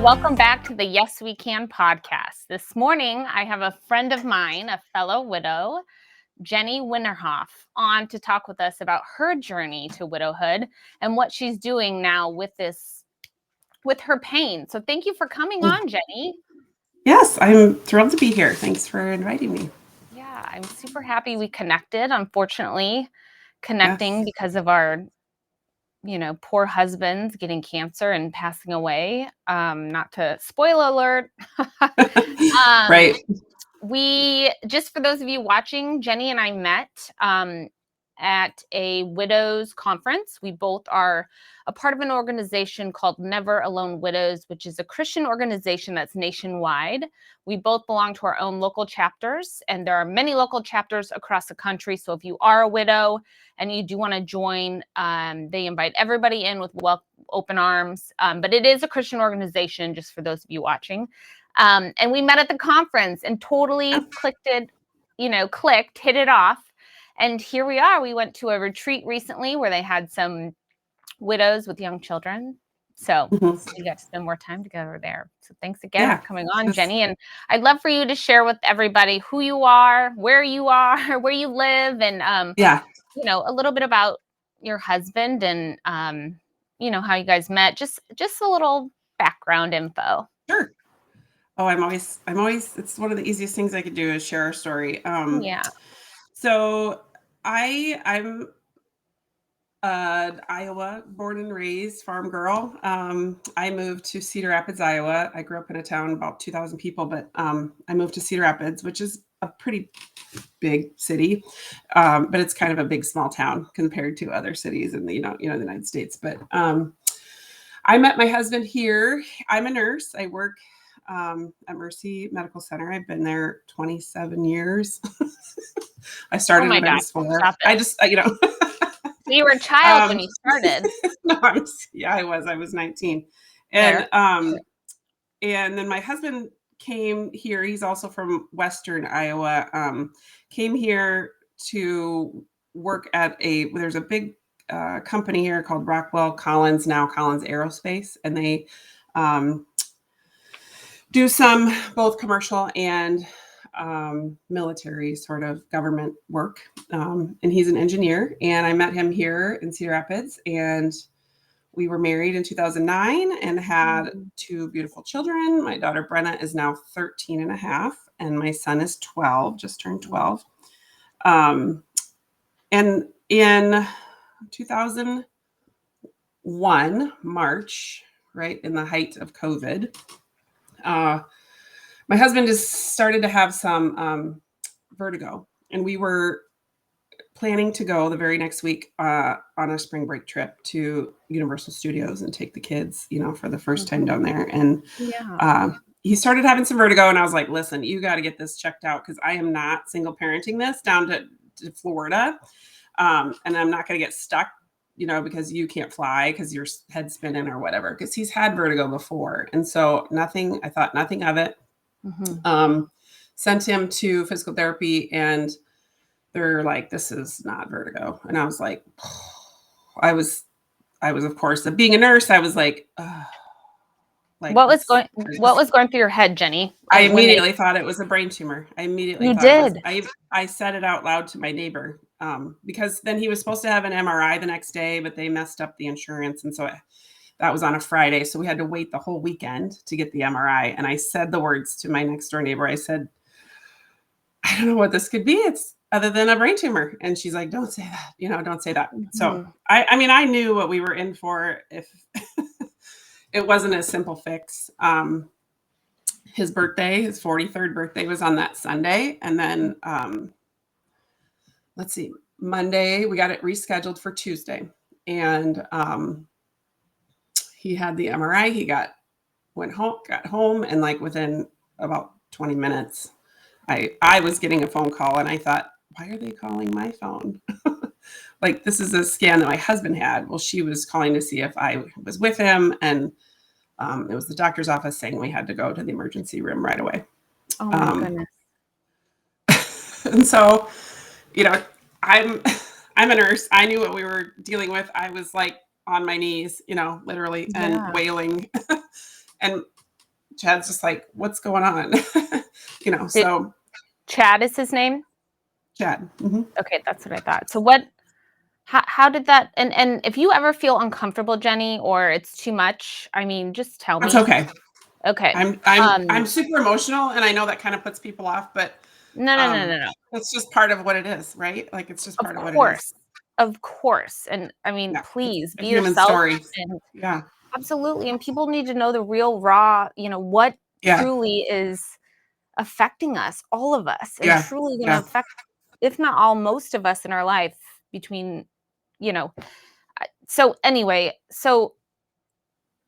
welcome back to the Yes We Can podcast. This morning, I have a friend of mine, a fellow widow, Jenni Winterhoff, on to talk with us about her journey to widowhood and what she's doing now with her pain. So thank you for coming on, Jenni. Yes, I'm thrilled to be here. Thanks for inviting me. Yeah, I'm super happy we connected. Unfortunately, connecting because of our poor husbands getting cancer and passing away. Not to spoil alert. Right. We, just for those of you watching, Jenni and I met at a widows conference. We both are a part of an organization called Never Alone Widows, which is a Christian organization that's nationwide. We both belong to our own local chapters, and there are many local chapters across the country. So if you are a widow and you do want to join, they invite everybody in with open arms. But it is a Christian organization, just for those of you watching. And we met at the conference and totally hit it off. And here we are. We went to a retreat recently where they had some widows with young children. So we got to spend more time together there. So thanks again for coming on, Jenni. And I'd love for you to share with everybody who you are, where you live, and a little bit about your husband and how you guys met. Just a little background info. Sure. Oh, I'm always, it's one of the easiest things I could do is share our story. So I'm Iowa, born and raised farm girl. I moved to Cedar Rapids, Iowa. I grew up in a town about 2,000 people, but I moved to Cedar Rapids, which is a pretty big city, but it's kind of a big small town compared to other cities in the the United States. But I met my husband here. I'm a nurse. I work at Mercy Medical Center. I've been there 27 years. I started when I was 4. I just, You were a child when you started. No, I was 19. And and then my husband came here. He's also from Western Iowa. Came here to work at there's a big company here called Rockwell Collins, now Collins Aerospace, and they do some both commercial and military sort of government work. And he's an engineer, and I met him here in Cedar Rapids, and we were married in 2009 and had 2 beautiful children. My daughter Brenna is now 13 and a half, and my son is 12, just turned 12. And in 2001, March, right in the height of COVID, my husband just started to have some vertigo, and we were planning to go the very next week on a spring break trip to Universal Studios and take the kids, for the first time down there. And he started having some vertigo, and I was like, listen, you got to get this checked out, because I am not single parenting this down to Florida. And I'm not going to get stuck, because you can't fly because your head's spinning or whatever, because he's had vertigo before. And so I thought nothing of it. Sent him to physical therapy, and they're like, this is not vertigo. And I was like, I was of course, being a nurse, I was like, what was going through your head, Jenni? I immediately thought it was a brain tumor. I immediately thought I said it out loud to my neighbor, because then he was supposed to have an MRI the next day, but they messed up the insurance. And so that was on a Friday. So we had to wait the whole weekend to get the MRI. And I said the words to my next door neighbor. I said, I don't know what this could be. It's other than a brain tumor. And she's like, don't say that, don't say that. So I knew what we were in for if it wasn't a simple fix. His 43rd birthday was on that Sunday. And then, Monday, we got it rescheduled for Tuesday. And he had the MRI. He got home, and like within about 20 minutes, I was getting a phone call, and I thought, why are they calling my phone? Like, this is a scan that my husband had. Well, she was calling to see if I was with him, and it was the doctor's office saying we had to go to the emergency room right away. Oh my goodness. And so, I'm a nurse. I knew what we were dealing with. I was like on my knees, literally, and wailing. And Chad's just like, what's going on? So Chad is his name? Chad. Okay, that's what I thought. So how did that, and if you ever feel uncomfortable, Jenni, or it's too much, I mean, just tell me. That's okay. Okay. I'm super emotional, and I know that kind of puts people off, but no. It's just part of what it is, right? Like, it's just part of what it is. Of course. And I mean, Yeah, please a be human yourself. story. And Yeah. absolutely. And people need to know the real raw, what truly is affecting us, all of us, and truly going to affect, if not all, most of us in our life between, So anyway,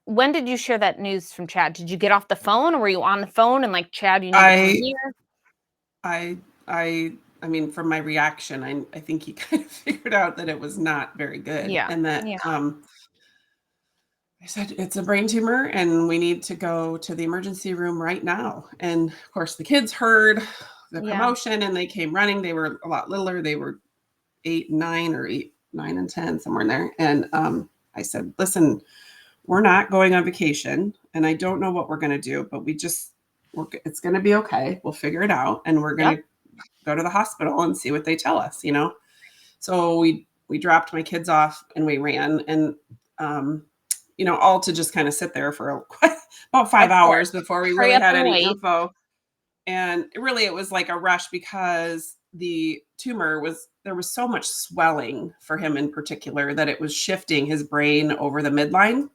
when did you share that news from Chad? Did you get off the phone, or were you on the phone and like, Chad, you need to come here? I mean, from my reaction, I think he kind of figured out that it was not very good. Yeah. And that I said, it's a brain tumor and we need to go to the emergency room right now. And of course the kids heard the commotion and they came running. They were a lot littler. They were 8, 9 or 8, 9 and 10, somewhere in there. And I said, listen, we're not going on vacation and I don't know what we're going to do, but it's going to be okay. We'll figure it out. And we're going to go to the hospital and see what they tell us, So we dropped my kids off and we ran, and all to just kind of sit there for about 5 hours before we really had any info. And it was like a rush because the tumor there was so much swelling for him in particular that it was shifting his brain over the midline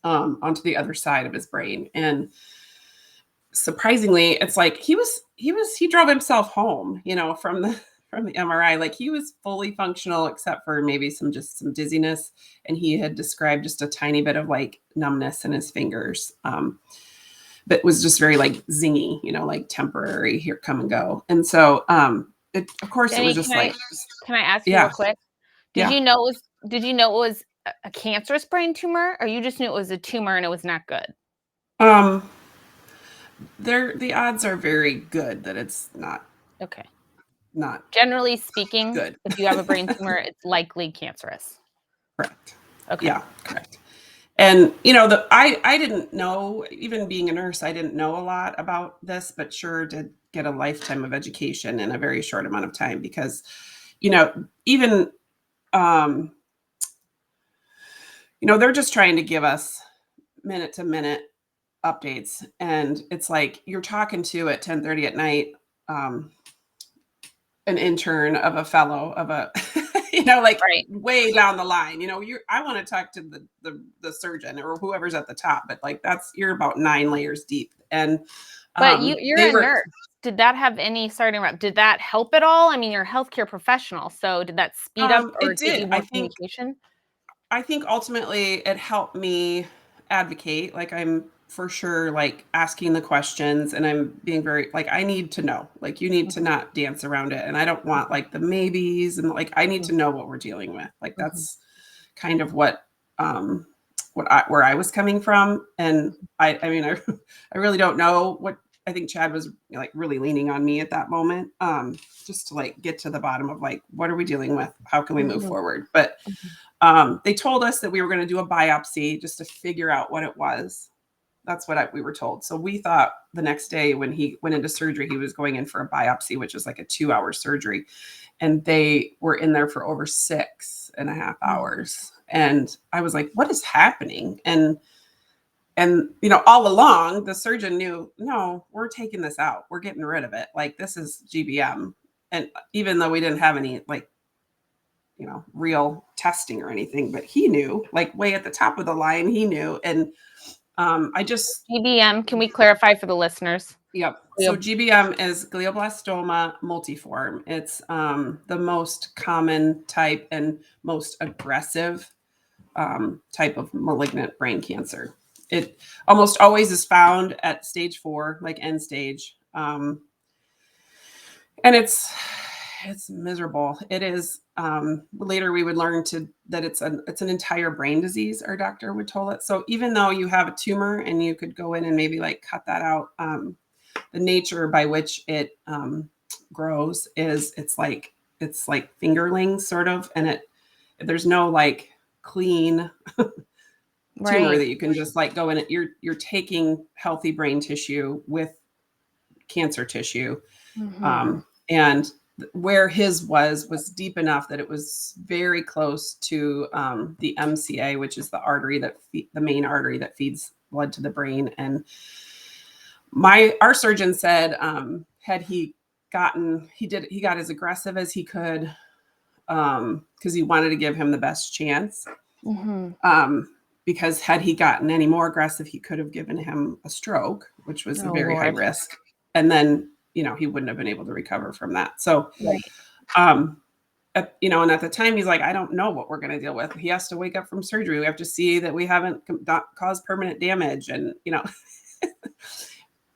onto the other side of his brain. And surprisingly, it's like he drove himself home, from the MRI. Like, he was fully functional except for maybe some dizziness. And he had described just a tiny bit of like numbness in his fingers. But was just very like zingy, like temporary, here, come and go. And so, of course, Jenni, it was just can I ask you real quick? Did you know it was a cancerous brain tumor, or you just knew it was a tumor and it was not good? The odds are very good that it's not. Okay. Not generally speaking, good. If you have a brain tumor, it's likely cancerous. Correct. Okay. Yeah, correct. And I didn't know, even being a nurse, I didn't know a lot about this, but sure did get a lifetime of education in a very short amount of time because, even, they're just trying to give us minute to minute updates. And it's like, you're talking to at 10:30 at night, an intern of a fellow of a, way down the line, I want to talk to the surgeon or whoever's at the top, but like, you're about 9 layers deep. And, but you're a nurse. Did that have any, sorry to interrupt, did that help at all? I mean, you're a healthcare professional. So did that speed up or get you more communication? I think ultimately it helped me advocate. Like, I'm for sure like asking the questions, and I'm being very like, I need to know, like, you need to not dance around it. And I don't want like the maybes, and like, I need to know what we're dealing with. Like, that's kind of where I was coming from. And I mean, I really don't know what, I think Chad was like really leaning on me at that moment, just to like get to the bottom of like, what are we dealing with? How can we move forward? But they told us that we were going to do a biopsy just to figure out what it was. That's what we were told. So we thought the next day when he went into surgery, he was going in for a biopsy, which was like a 2-hour surgery. And they were in there for over 6.5 hours. And I was like, what is happening? And all along the surgeon knew, no, we're taking this out. We're getting rid of it. Like, this is GBM. And even though we didn't have any like, real testing or anything, but he knew, like, way at the top of the line, he knew. And GBM, can we clarify for the listeners? Yep. So GBM is glioblastoma multiforme. It's the most common type and most aggressive type of malignant brain cancer. It almost always is found at stage 4, like end stage. And it's miserable. It is. Later we would learn that it's an entire brain disease. Our doctor would tell it. So even though you have a tumor and you could go in and maybe like cut that out, the nature by which it grows is it's like fingerlings sort of, and there's no like clean tumor that you can just like go in it. You're taking healthy brain tissue with cancer tissue. And where his was deep enough that it was very close to the MCA, which is the artery the main artery that feeds blood to the brain. And our surgeon said, had he got as aggressive as he could, because he wanted to give him the best chance. Because had he gotten any more aggressive, he could have given him a stroke, which was a very high risk. And then, he wouldn't have been able to recover from that. So, and at the time he's like, I don't know what we're going to deal with. He has to wake up from surgery. We have to see that we haven't caused permanent damage. And,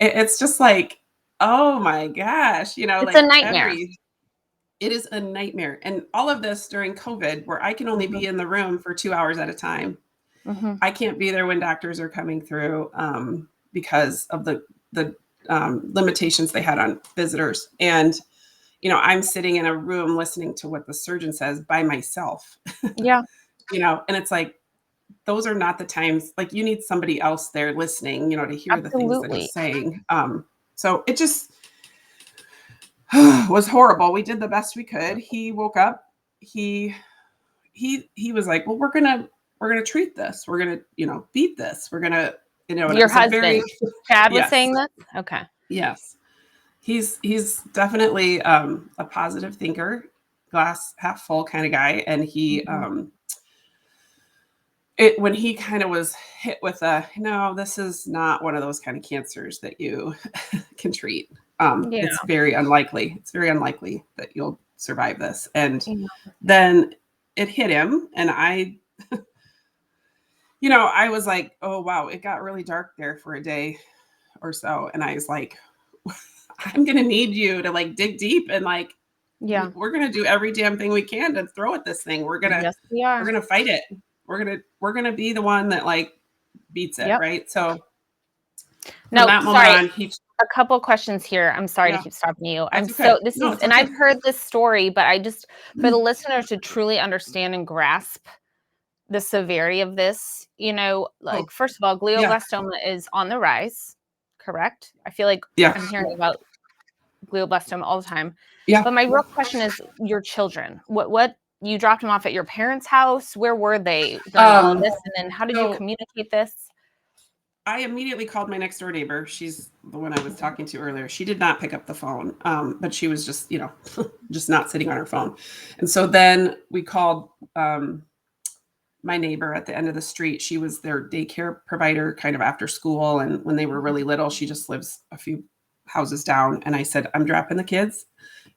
it's just like, oh my gosh, it's a nightmare. It is a nightmare. And all of this during COVID, where I can only be in the room for 2 hours at a time. I can't be there when doctors are coming through because of the limitations they had on visitors. And, I'm sitting in a room listening to what the surgeon says by myself. Yeah. And it's like, those are not the times, like you need somebody else there listening, to hear the things that he's saying. So it just was horrible. We did the best we could. He woke up. He was like, well, we're going to treat this. We're going to, beat this. We're going to, your husband, Chad was saying this. Okay. Yes. He's definitely a positive thinker, glass half full kind of guy. And he, when he kind of was hit with no, this is not one of those kind of cancers that you can treat. It's very unlikely. It's very unlikely that you'll survive this. And then it hit him. And I was like, oh, wow, it got really dark there for a day or so. And I was like, I'm going to need you to like dig deep and like, we're going to do every damn thing we can to throw at this thing. We're going to, we're going to fight it. We're going to be the one that like beats it. Right. So no, sorry. A couple questions here. I'm sorry to keep stopping you. I've heard this story, but I just, for the listeners to truly understand and grasp the severity of this, first of all, glioblastoma is on the rise, correct? I feel like I'm hearing about glioblastoma all the time. Yeah. But my real question is your children. What you dropped them off at your parents' house? Where were they during all of this? And then how did you communicate this? I immediately called my next door neighbor. She's the one I was talking to earlier. She did not pick up the phone, but she was just, just not sitting on her phone. And so then we called my neighbor at the end of the street. She was their daycare provider kind of after school. And when they were really little, she just lives a few houses down. And I said, I'm dropping the kids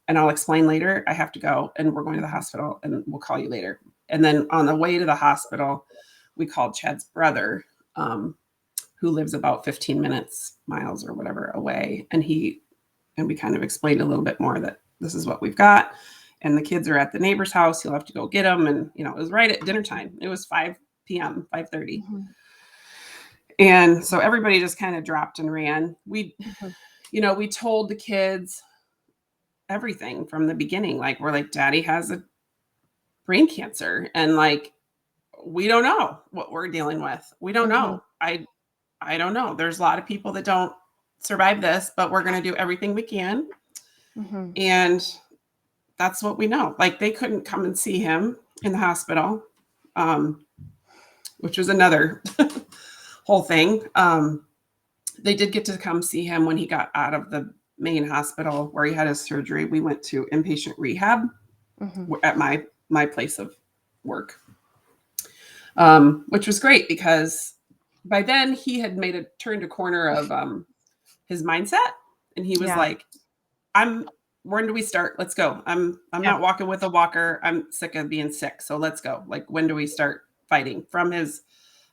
and I'll explain later. I have to go and we're going to the hospital and we'll call you later. And then on the way to the hospital, we called Chad's brother, who lives about 15 miles or whatever away. And we kind of explained a little bit more that this is what we've got. And the kids are at the neighbor's house. You'll have to go get them. And, it was right at dinner time. It was 5 p.m., 5:30. And so everybody just kind of dropped and ran. We told the kids everything from the beginning. Like, we're like, Daddy has a brain cancer. And like, we don't know what we're dealing with. We don't know. I don't know. There's a lot of people that don't survive this, but we're going to do everything we can. And that's what we know. Like, they couldn't come and see him in the hospital, which was another whole thing. They did get to come see him when he got out of the main hospital where he had his surgery. We went to inpatient rehab at my place of work, which was great because by then he had turned a corner of his mindset. And he was like, when do we start? Let's go. I'm not walking with a walker. I'm sick of being sick. So let's go. Like, when do we start fighting? From his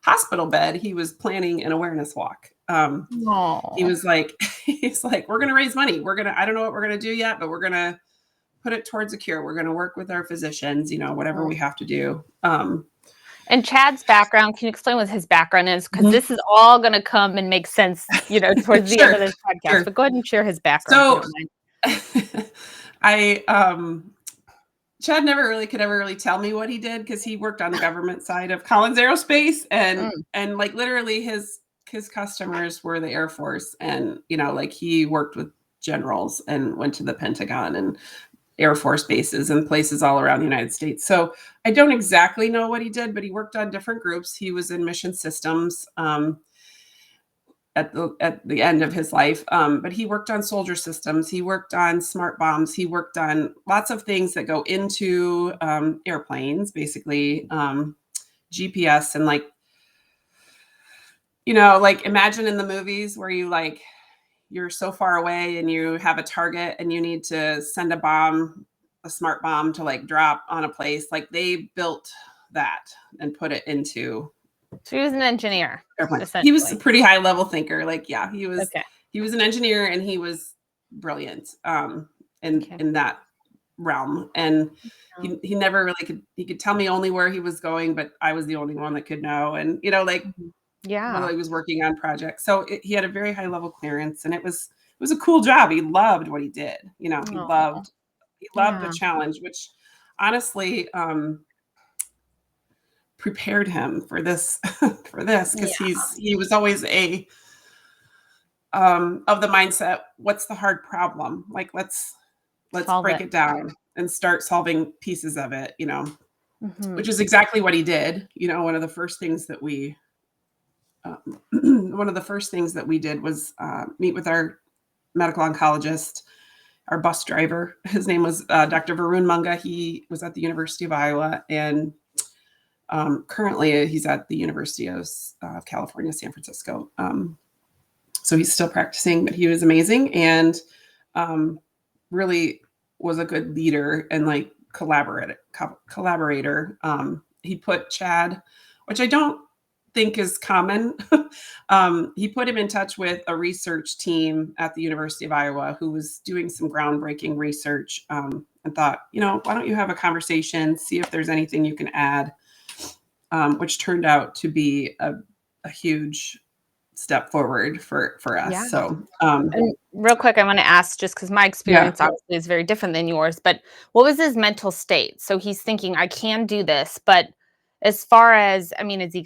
hospital bed, he was planning an awareness walk. He was like, we're going to raise money. I don't know what we're going to do yet, but we're going to put it towards a cure. We're going to work with our physicians, whatever we have to do. And Chad's background, can you explain what his background is? Because this is all going to come and make sense, towards the end of this podcast. But go ahead and share his background. So Chad never really could ever really tell me what he did because he worked on the government side of Collins Aerospace, and like literally his customers were the Air Force, and like he worked with generals and went to the Pentagon and Air Force bases and places all around the United States. So I don't exactly know what he did, but he worked on different groups. He was in mission systems at the end of his life. But he worked on soldier systems. He worked on smart bombs. He worked on lots of things that go into airplanes, basically GPS and like imagine in the movies where you're so far away and you have a target and you need to send a smart bomb to like drop on a place. Like they built that and put it into. So he was an engineer. He was a pretty high level thinker. Like, yeah, he was an engineer and he was brilliant in that realm. And he never really he could tell me only where he was going, but I was the only one that could know. And, while he was working on projects. So he had a very high level clearance, and it was a cool job. He loved what he did. He loved the challenge, which honestly, prepared him for this because he was always of the mindset, what's the hard problem, like let's break it down and start solving pieces of it, which is exactly what he did. One of the first things that we did was meet with our medical oncologist, our bus driver. His name was Dr. Varun Munga. He was at the University of Iowa, and currently he's at the University of California, San Francisco. So he's still practicing, but he was amazing and really was a good leader and like collaborator. He put Chad, which I don't think is common. He put him in touch with a research team at the University of Iowa who was doing some groundbreaking research, and thought, why don't you have a conversation, see if there's anything you can add, which turned out to be a huge step forward for us. Yeah. So and real quick, I want to ask, just because my experience obviously is very different than yours, but what was his mental state? So he's thinking, I can do this, but as far as, I mean, has he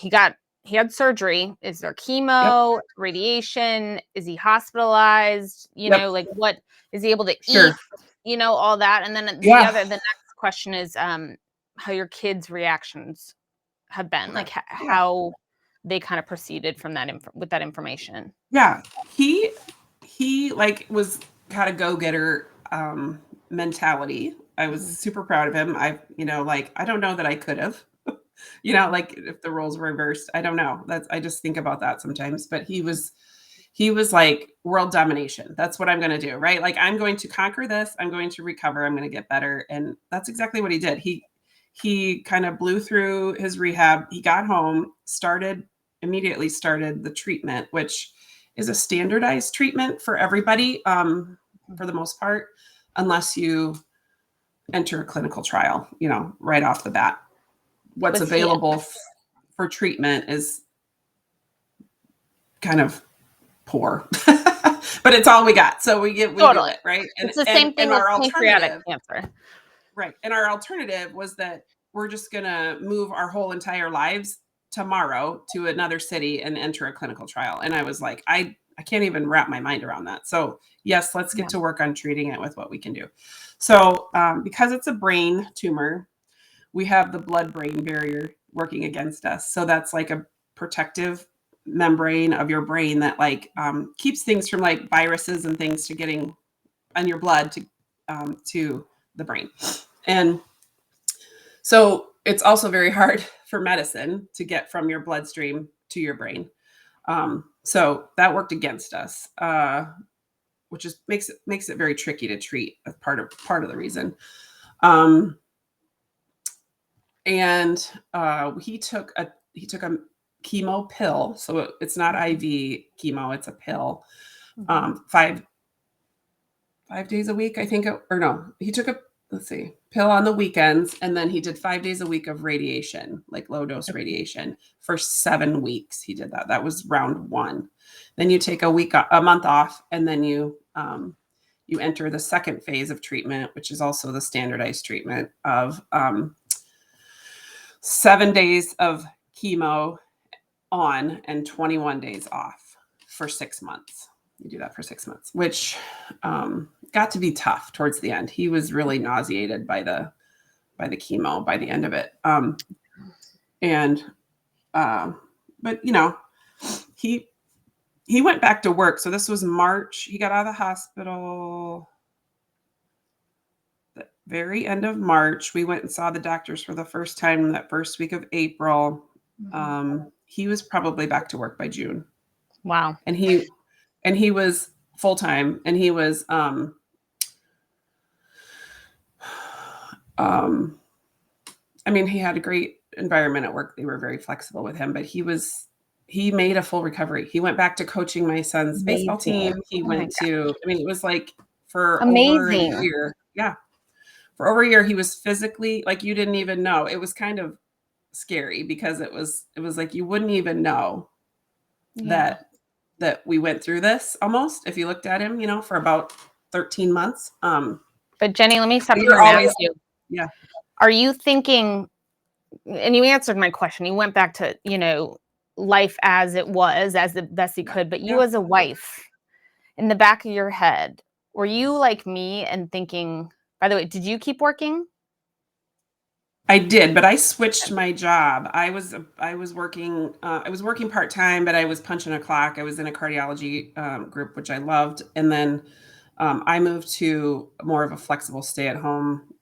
had surgery? Is there chemo, radiation? Is he hospitalized? Like what is he able to eat? All that. And then the next question is how your kids' reactions have been, like how they kind of proceeded from that with that information. Yeah, he was kind of go-getter mentality. I was super proud of him. I don't know that I could have, if the roles were reversed. I don't know. I just think about that sometimes. But he was like world domination. That's what I'm going to do, right? Like I'm going to conquer this. I'm going to recover. I'm going to get better. And that's exactly what he did. He kind of blew through his rehab. He got home, immediately started the treatment, which is a standardized treatment for everybody, for the most part, unless you enter a clinical trial, right off the bat. What's available for treatment is kind of poor, but it's all we got. So we do it, right? And it's the same thing with pancreatic cancer. Right. And our alternative was that we're just going to move our whole entire lives tomorrow to another city and enter a clinical trial. And I was like, I can't even wrap my mind around that. So yes, let's get to work on treating it with what we can do. So because it's a brain tumor, we have the blood-brain barrier working against us. So that's like a protective membrane of your brain that keeps things from like viruses and things to getting on your blood to the brain. And so it's also very hard for medicine to get from your bloodstream to your brain. So that worked against us, which makes it very tricky to treat, as part of the reason. And he took a chemo pill. So it's not IV chemo, it's a pill. 5 days a week, I think, or no, he took a pill on the weekends, and then he did 5 days a week of radiation, like low dose radiation, for 7 weeks. He did that. That was round 1. Then you take a month off, and then you you enter the second phase of treatment, which is also the standardized treatment of 7 days of chemo on and 21 days off for 6 months. You do that for 6 months, which got to be tough towards the end. He was really nauseated by the chemo by the end of it. But you know, he went back to work. So this was March. He got out of the hospital the very end of March. We went and saw the doctors for the first time that first week of April. He was probably back to work by June. Wow. And he was full-time, and he was I mean, he had a great environment at work. They were very flexible with him, but he made a full recovery. He went back to coaching my son's baseball team. He went to, I mean, it was like for over a year. Yeah. For over a year, he was physically like, you didn't even know. It was kind of scary because it was like, you wouldn't even know that we went through this almost, if you looked at him, you know, for about 13 months. But Jenni, let me stop you and ask you. Yeah. Are you thinking, and you answered my question, you went back to, you know, life as it was, as the best you could, but you as a wife, in the back of your head, were you like me and thinking, by the way, did you keep working? I did, but I switched my job. I was working part-time, but I was punching a clock. I was in a cardiology group, which I loved. And then I moved to more of a flexible stay-at-home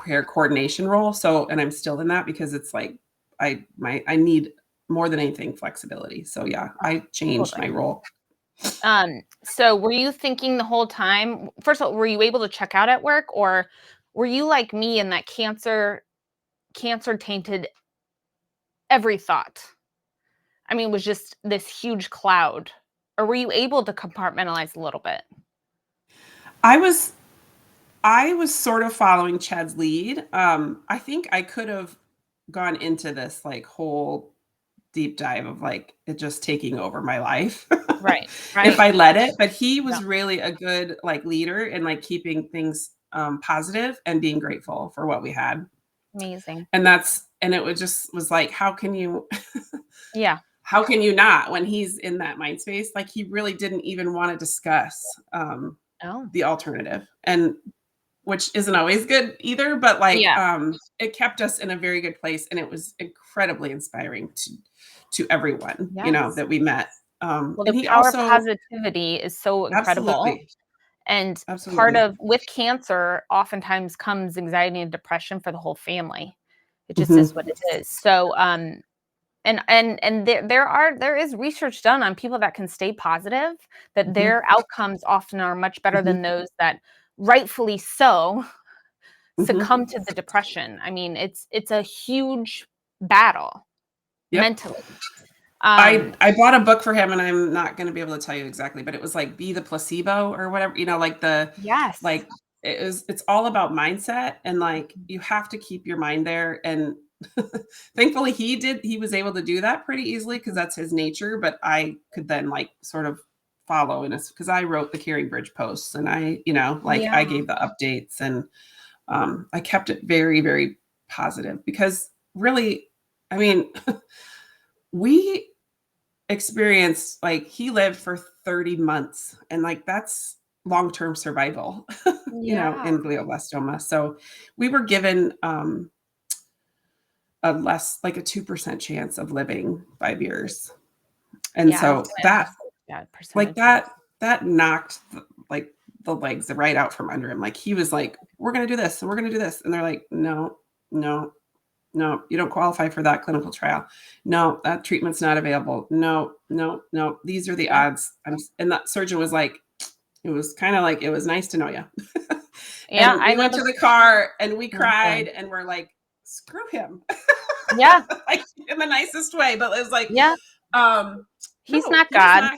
care coordination role. So, and I'm still in that because it's like, I need more than anything flexibility. So yeah, I changed my role. So were you thinking the whole time, first of all, were you able to check out at work, or were you like me in that cancer tainted every thought? I mean, it was just this huge cloud, or were you able to compartmentalize a little bit? I was sort of following Chad's lead. I think I could have gone into this like whole deep dive of like it just taking over my life. Right. If I let it, but he was really a good like leader in like keeping things positive and being grateful for what we had. Amazing. And it was like, how can you how can you not, when he's in that mind space? Like he really didn't even want to discuss the alternative, and which isn't always good either, but like it kept us in a very good place, and it was incredibly inspiring to everyone, you know, that we met. Well, the power of positivity is so incredible. Absolutely. And part of, with cancer, oftentimes comes anxiety and depression for the whole family. It just is what it is. So, and there is research done on people that can stay positive, that their outcomes often are much better than those that rightfully so succumb to the depression. I mean, it's a huge battle mentally. I bought a book for him, and I'm not going to be able to tell you exactly, but it was like Be the Placebo or whatever, you know, like like it's all about mindset, and like you have to keep your mind there. And thankfully he was able to do that pretty easily because that's his nature. But I could then like sort of follow in this because I wrote the Caring Bridge posts, and I, you know, like I gave the updates, and I kept it very, very positive because really, I mean, we experienced, like he lived for 30 months, and like that's long-term survival, you know, in glioblastoma. So we were given a less, like a 2% chance of living 5 years. And so that knocked the legs right out from under him. Like he was like, we're going to do this and we're going to do this. And they're like, no, you don't qualify for that clinical trial. No, that treatment's not available. No. These are the odds. And that surgeon was like, it was kind of like, it was nice to know you. And we went to the car and we cried and we're like, screw him. Like in the nicest way. But it was like, he's not God.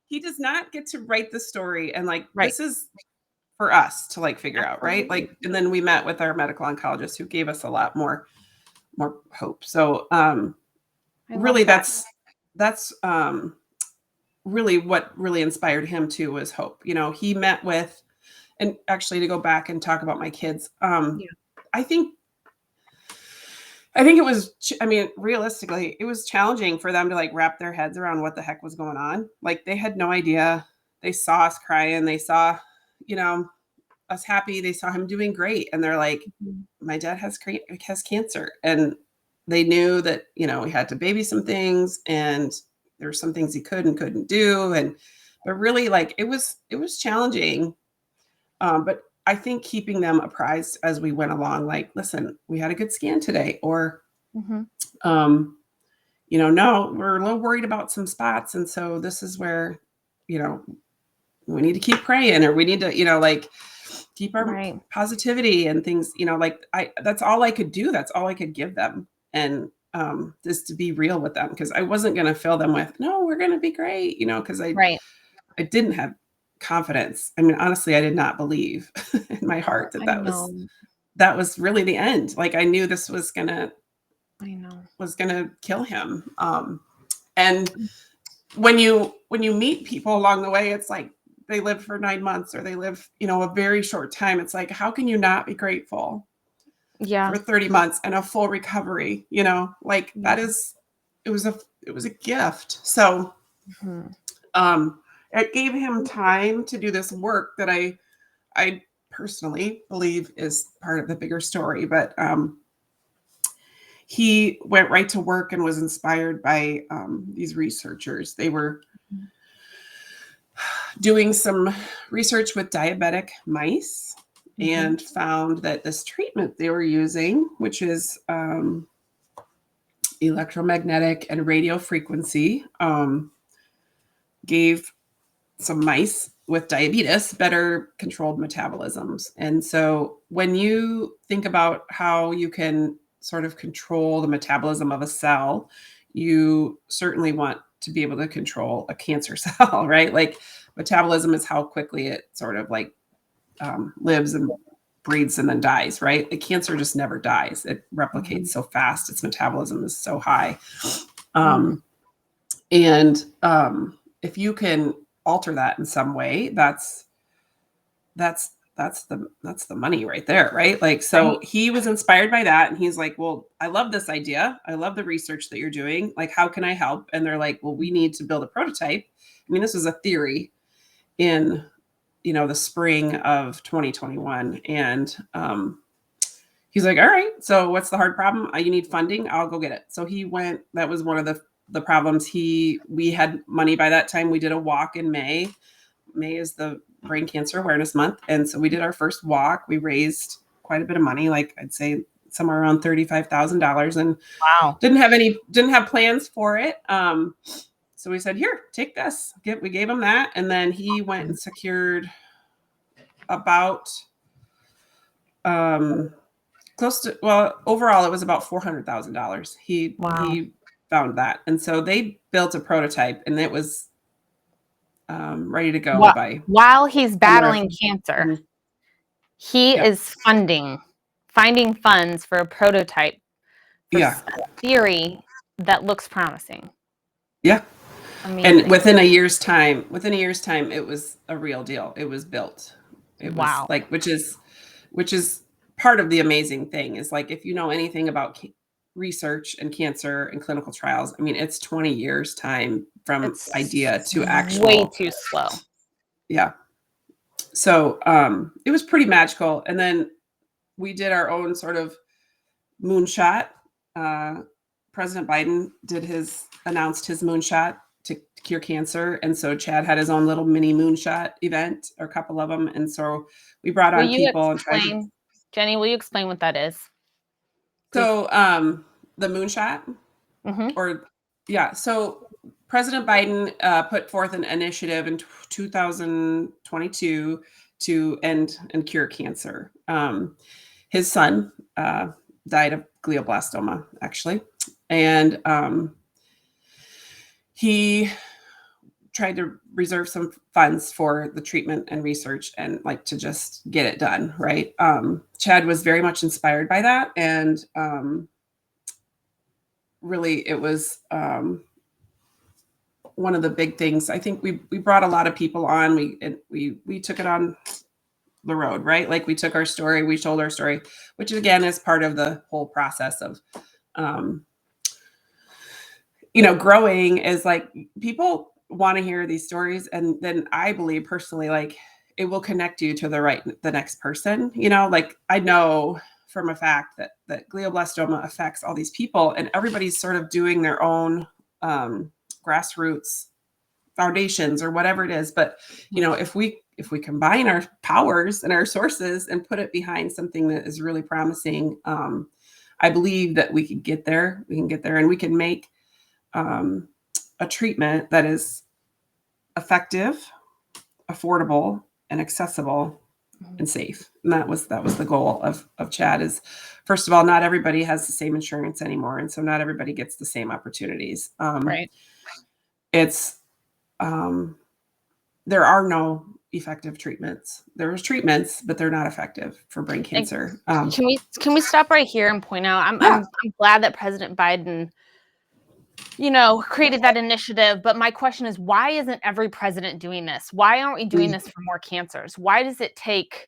He does not get to write the story. And like, this is for us to like figure out. Right. Like, and then we met with our medical oncologist who gave us a lot more hope. So, really that's really what really inspired him too, was hope. You know, he met with and actually to go back and talk about my kids, Yeah. I think it was, I mean, realistically, it was challenging for them to like wrap their heads around what the heck was going on. Like they had no idea. They saw us crying. They saw, you know, us happy. They saw him doing great. And they're like, my dad has cancer. And they knew that, you know, we had to baby some things and there were some things he could and couldn't do. But really like, it was challenging. But I think keeping them apprised as we went along, like, listen, we had a good scan today, or, you know, no, we're a little worried about some spots. And so this is where, you know, we need to keep praying, or we need to, you know, like keep our positivity and things, you know, like that's all I could do. That's all I could give them. And just to be real with them, because I wasn't going to fill them with, no, we're going to be great, you know, because I didn't have confidence. I mean, honestly, I did not believe in my heart that was really the end. Like I knew this was gonna kill him. And when you meet people along the way, it's like they live for 9 months or they live, you know, a very short time. It's like, how can you not be grateful? Yeah. For 30 months and a full recovery, you know, like that is, it was a gift. So, it gave him time to do this work that I personally believe is part of the bigger story. But he went right to work and was inspired by these researchers. They were doing some research with diabetic mice and found that this treatment they were using, which is electromagnetic and radio frequency, gave some mice with diabetes better controlled metabolisms. And so when you think about how you can sort of control the metabolism of a cell, you certainly want to be able to control a cancer cell, right? Like metabolism is how quickly it sort of like lives and breeds and then dies, right? The cancer just never dies. It replicates so fast. Its metabolism is so high. And if you can alter that in some way, that's the money right there, right? Like, so he was inspired by that, and he's like, well, I love this idea. I love the research that you're doing. Like, how can I help? And they're like, well, we need to build a prototype. I mean, this was a theory in, you know, the spring of 2021. And he's like, all right, so what's the hard problem? You need funding. I'll go get it. So he went, that was one of the problems. We had money by that time. We did a walk in May. May is the Brain Cancer Awareness Month. And so we did our first walk. We raised quite a bit of money, like I'd say somewhere around $35,000, and didn't have plans for it. So we said, here, take this. We gave him that. And then he went and secured about close to, well, overall it was about $400,000. He found that. And so they built a prototype, and it was ready to go while he's battling cancer. He is finding funds for a prototype for a theory that looks promising. Yeah. Amazing. And within a year's time, it was a real deal. It was built. It was like, which is part of the amazing thing is like, if you know anything about research and cancer and clinical trials, I mean, it's 20 years time from idea to actual. Way too slow. Yeah. So it was pretty magical. And then we did our own sort of moonshot. President Biden announced his moonshot to cure cancer. And so Chad had his own little mini moonshot event, or a couple of them. And so we brought on people and tried to... Jenny, will you explain what that is? So the moonshot, so President Biden put forth an initiative in 2022 to end and cure cancer. His son died of glioblastoma, actually. And he tried to reserve some funds for the treatment and research and like to just get it done, right? Chad was very much inspired by that. And really it was one of the big things. I think we brought a lot of people on. We took it on the road, right? Like we took our story, we told our story, which again is part of the whole process of, growing, is like people want to hear these stories. And then I believe personally, like it will connect you to the next person, like I know from a fact that glioblastoma affects all these people, and everybody's sort of doing their own grassroots foundations or whatever it is. But, if we combine our powers and our sources and put it behind something that is really promising, I believe that we can get there. And we can make a treatment that is effective, affordable, and accessible and safe. And that was the goal of CHAD. Is, first of all, not everybody has the same insurance anymore, and so not everybody gets the same opportunities. Right. It's there are no effective treatments. There's treatments, but they're not effective for brain cancer. Can we stop right here and point out? I'm glad that President Biden, created that initiative. But my question is, why isn't every president doing this? Why aren't we doing this for more cancers? Why does it take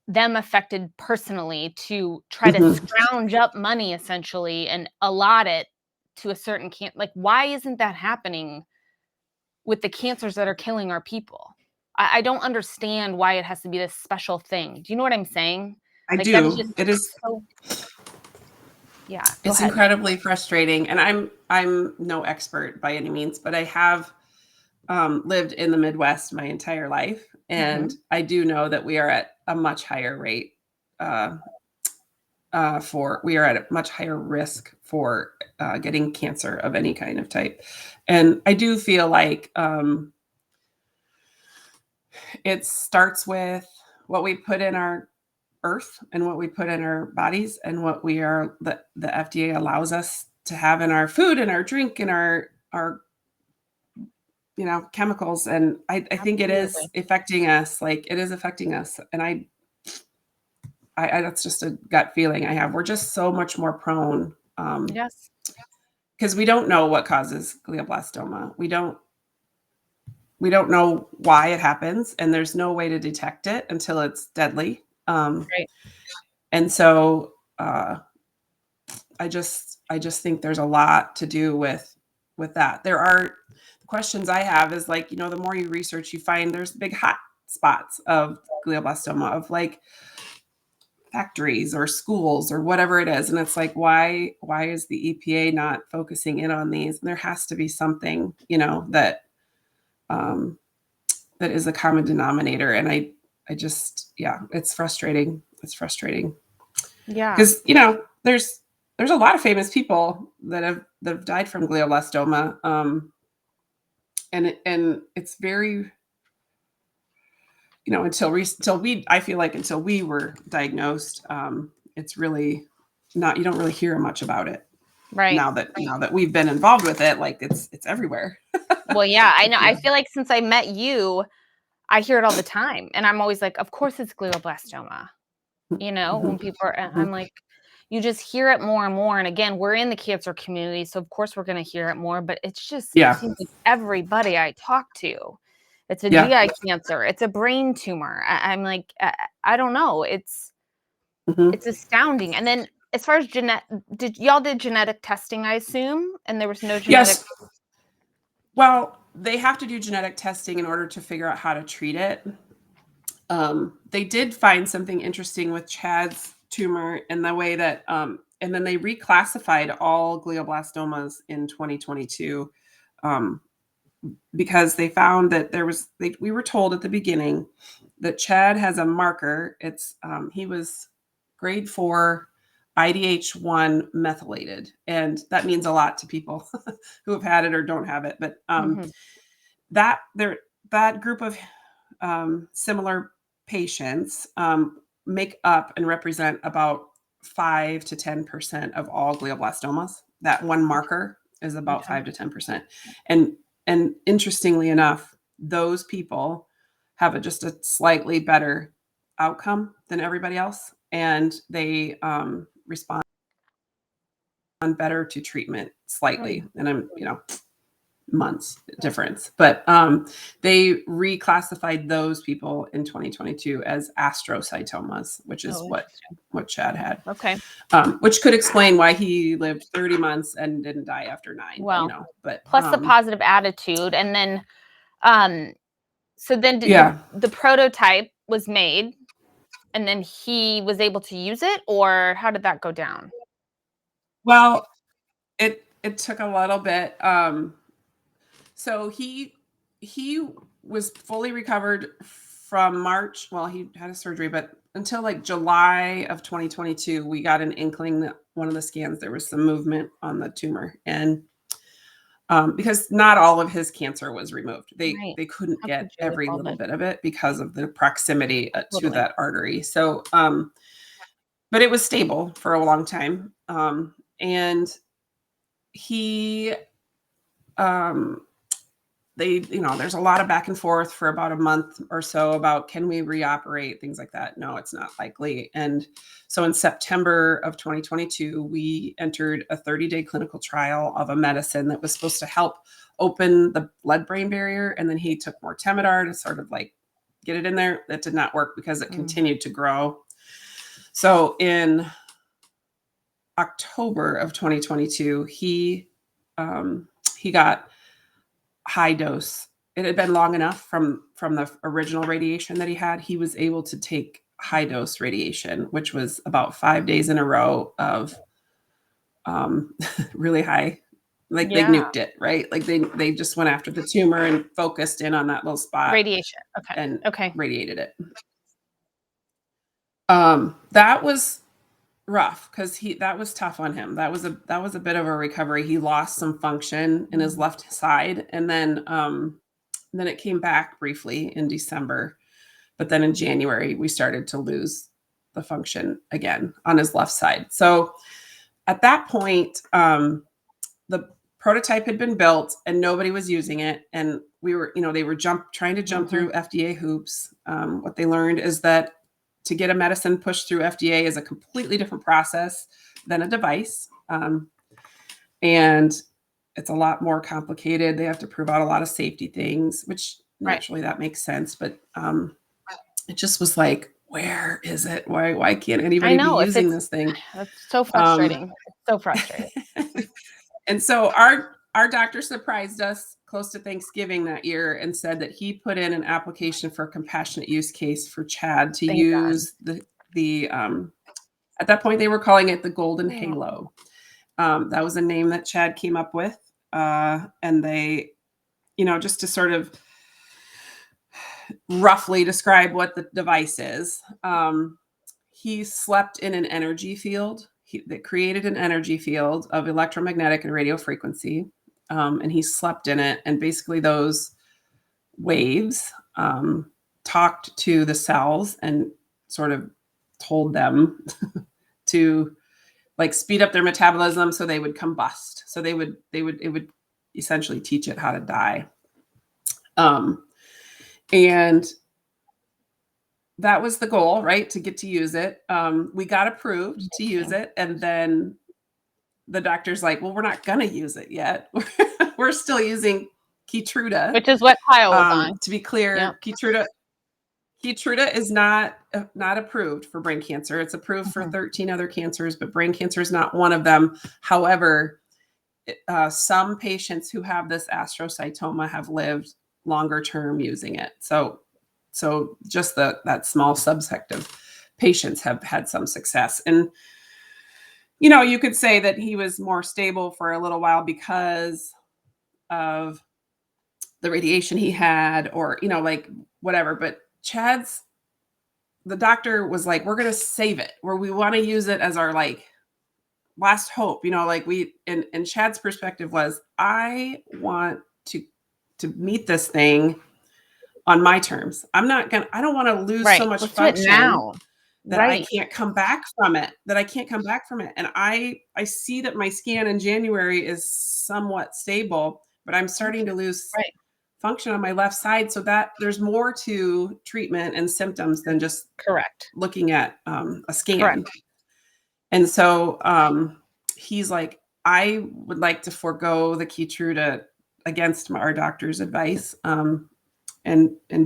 them affected personally to try to scrounge up money essentially and allot it to a certain like, why isn't that happening with the cancers that are killing our people? I don't understand why it has to be this special thing. Do you know what I'm saying? I do. It is. Yeah, it's incredibly frustrating, and I'm no expert by any means, but I have lived in the Midwest my entire life, and I do know that we are at a much higher rate we are at a much higher risk for getting cancer of any kind of type. And I do feel like it starts with what we put in our earth and what we put in our bodies and what the FDA allows us to have in our food and our drink and our chemicals. And I think it is affecting us. Like it is affecting us. And I that's just a gut feeling I have. We're just so much more prone. Yes. Because we don't know what causes glioblastoma. We don't know why it happens, and there's no way to detect it until it's deadly. Right. And so I just think there's a lot to do with that. There are questions I have is like, the more you research, you find there's big hot spots of glioblastoma, of like factories or schools or whatever it is. And it's like, why is the EPA not focusing in on these? And there has to be something, that that is a common denominator. And I just, it's frustrating. It's frustrating. Yeah. Because, there's a lot of famous people that have died from glioblastoma. And it's very, until we were diagnosed, it's really not, you don't really hear much about it. Right. Now that we've been involved with it, like it's everywhere. Well, yeah, I know. I feel like since I met you, I hear it all the time. And I'm always like, of course it's glioblastoma. When people are, I'm like, you just hear it more and more. And again, we're in the cancer community, so of course we're going to hear it more. But it's just, it seems like everybody I talk to, it's a GI cancer, it's a brain tumor. I'm like, I don't know. It's astounding. And then as far as did y'all did genetic testing, I assume, and there was no genetic. Yes. Well, they have to do genetic testing in order to figure out how to treat it. They did find something interesting with Chad's tumor in the way that, and then they reclassified all glioblastomas in 2022 because they found that we were told at the beginning that Chad has a marker. It's he was grade 4 IDH1 methylated, and that means a lot to people who have had it or don't have it. But that group of similar patients make up and represent about 5 to 10% of all glioblastomas. That one marker is about 5 to 10%. And interestingly enough, those people have just a slightly better outcome than everybody else, and they respond better to treatment slightly. And I'm, months difference. But they reclassified those people in 2022 as astrocytomas, which is what Chad had. Okay. Which could explain why he lived 30 months and didn't die after 9. Well, but plus the positive attitude, and then so then the prototype was made, and then he was able to use it, or how did that go down? Well, it took a little bit. So he was fully recovered from March. Well, he had a surgery, but until like July of 2022, we got an inkling that one of the scans, there was some movement on the tumor. And because not all of his cancer was removed. They couldn't get every little bit of it because of the proximity to that artery. So, but it was stable for a long time. And he, there's a lot of back and forth for about a month or so about, can we reoperate, things like that. No, it's not likely. And so in September of 2022, we entered a 30-day clinical trial of a medicine that was supposed to help open the blood-brain barrier. And then he took more Temodar to sort of like get it in there. That did not work because it continued to grow. So in October of 2022, he got high dose. It had been long enough from the original radiation that he had. He was able to take high dose radiation, which was about 5 days in a row of really high, like they nuked it, right? Like they just went after the tumor and focused in on that little spot. Radiation. Okay. And radiated it. That was rough because that was tough on him. That was a bit of a recovery. He lost some function in his left side, and then it came back briefly in December, but then in January we started to lose the function again on his left side. So at that point, the prototype had been built and nobody was using it, and we were, they were trying to jump through FDA hoops. What they learned is that to get a medicine pushed through FDA is a completely different process than a device. And it's a lot more complicated. They have to prove out a lot of safety things, which naturally that makes sense. But it just was like, where is it? Why can't anybody be using this thing? That's so frustrating. So frustrating. And so our doctor surprised us close to Thanksgiving that year and said that he put in an application for a compassionate use case for Chad to use the at that point they were calling it the Golden Halo. That was a name that Chad came up with. And they, just to sort of roughly describe what the device is, he slept in an energy field that created an energy field of electromagnetic and radio frequency. And he slept in it. And basically those waves talked to the cells and sort of told them to like speed up their metabolism so they would combust. So it would essentially teach it how to die. And that was the goal, right? To get to use it. We got approved to use it. And then the doctor's like, well, we're not going to use it yet. We're still using Keytruda. Which is what Kyle was on. To be clear, Keytruda is not approved for brain cancer. It's approved for 13 other cancers, but brain cancer is not one of them. However, some patients who have this astrocytoma have lived longer term using it. So just that small subsect of patients have had some success. And, you could say that he was more stable for a little while because of the radiation he had, or, like whatever. But the doctor was like, we're going to save it, where we want to use it as our like last hope, and Chad's perspective was, I want to meet this thing on my terms. I don't want to lose so much function now that I can't come back from it, And I see that my scan in January is somewhat stable, but I'm starting to lose function on my left side. So that there's more to treatment and symptoms than just looking at a scan. And so he's like, I would like to forego the Keytruda against our doctor's advice, and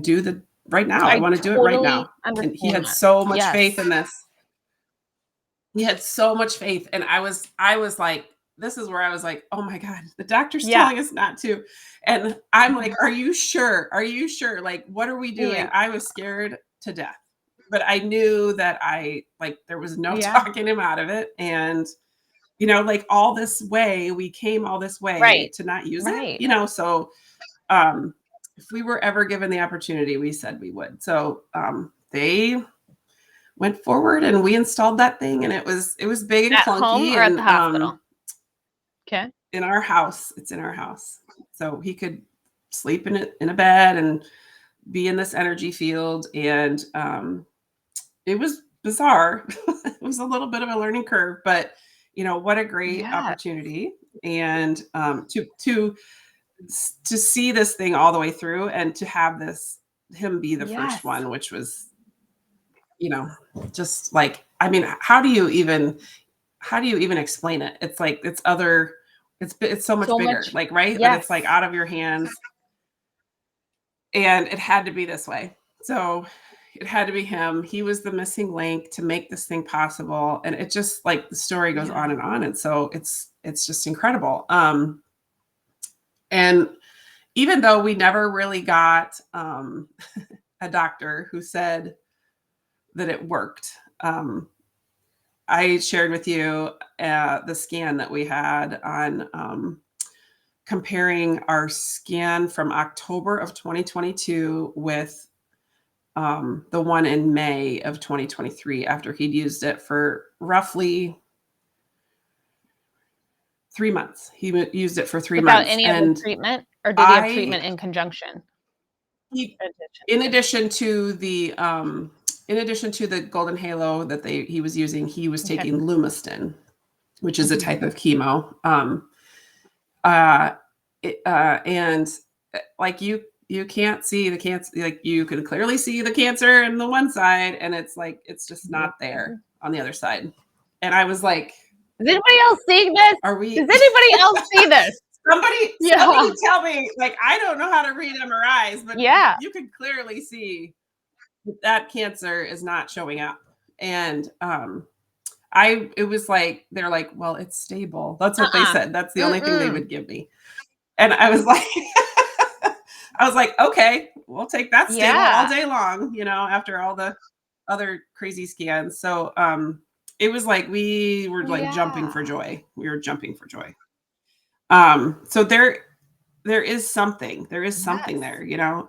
do the right now. I want to do it right totally now. And he had understand that. so much Yes. faith in this. He had so much faith. And I was like, this is where I was like, oh my God, the doctor's Yeah. telling us not to. And I'm like, are you sure? Are you sure? Like, what are we doing? Yeah. I was scared to death, but I knew that there was no Yeah. talking him out of it. And, you know, like all this way, we came all this way Right. to not use Right. it, you know? So, if we were ever given the opportunity, we said we would. So, they went forward and we installed that thing, and it was big and At clunky. home or at the hospital? Okay. In our house. It's in our house. So he could sleep in a bed and be in this energy field. And it was bizarre. It was a little bit of a learning curve, but you know, what a great opportunity. And to see this thing all the way through, and to have him be the first one, which was, you know, just like, I mean, how do you even explain it? It's like, it's so much bigger, like, right? But it's like out of your hands, and it had to be this way. So it had to be him. He was the missing link to make this thing possible. And it just, like, the story goes on and on. And so it's just incredible. And even though we never really got a doctor who said that it worked, I shared with you the scan that we had on comparing our scan from October of 2022 with the one in May of 2023, after he'd used it for roughly 3 months. He used it for 3 months. Without any other treatment, or did he have treatment in conjunction? In addition to the Golden Halo that he was using, he was taking Lumistin, which is a type of chemo. And like, you can't see the cancer. Like, you can clearly see the cancer in the one side, and it's like, it's just not there on the other side. And I was like, is anybody else seeing this? Does anybody else see this? Somebody tell me. Like, I don't know how to read MRIs, but you can clearly see that cancer is not showing up. And it was like, they're like, well, it's stable. That's what they said. That's the only thing they would give me. And I was like, okay, we'll take that stable all day long, you know, after all the other crazy scans. So it was like, we were like jumping for joy. We were jumping for joy. So there is something. There is something there, you know.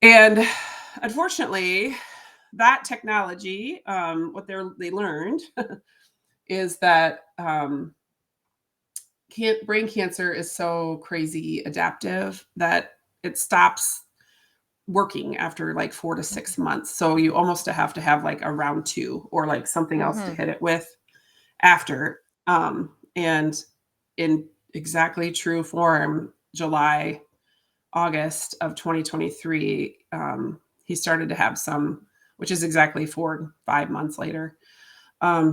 And unfortunately, that technology, what they learned is that brain cancer is so crazy adaptive that it stops working after like 4 to 6 months. So you almost have to have like a round 2 or like something else to hit it with after. And in exactly true form, July, August of 2023, he started to have some, which is exactly 4-5 months later,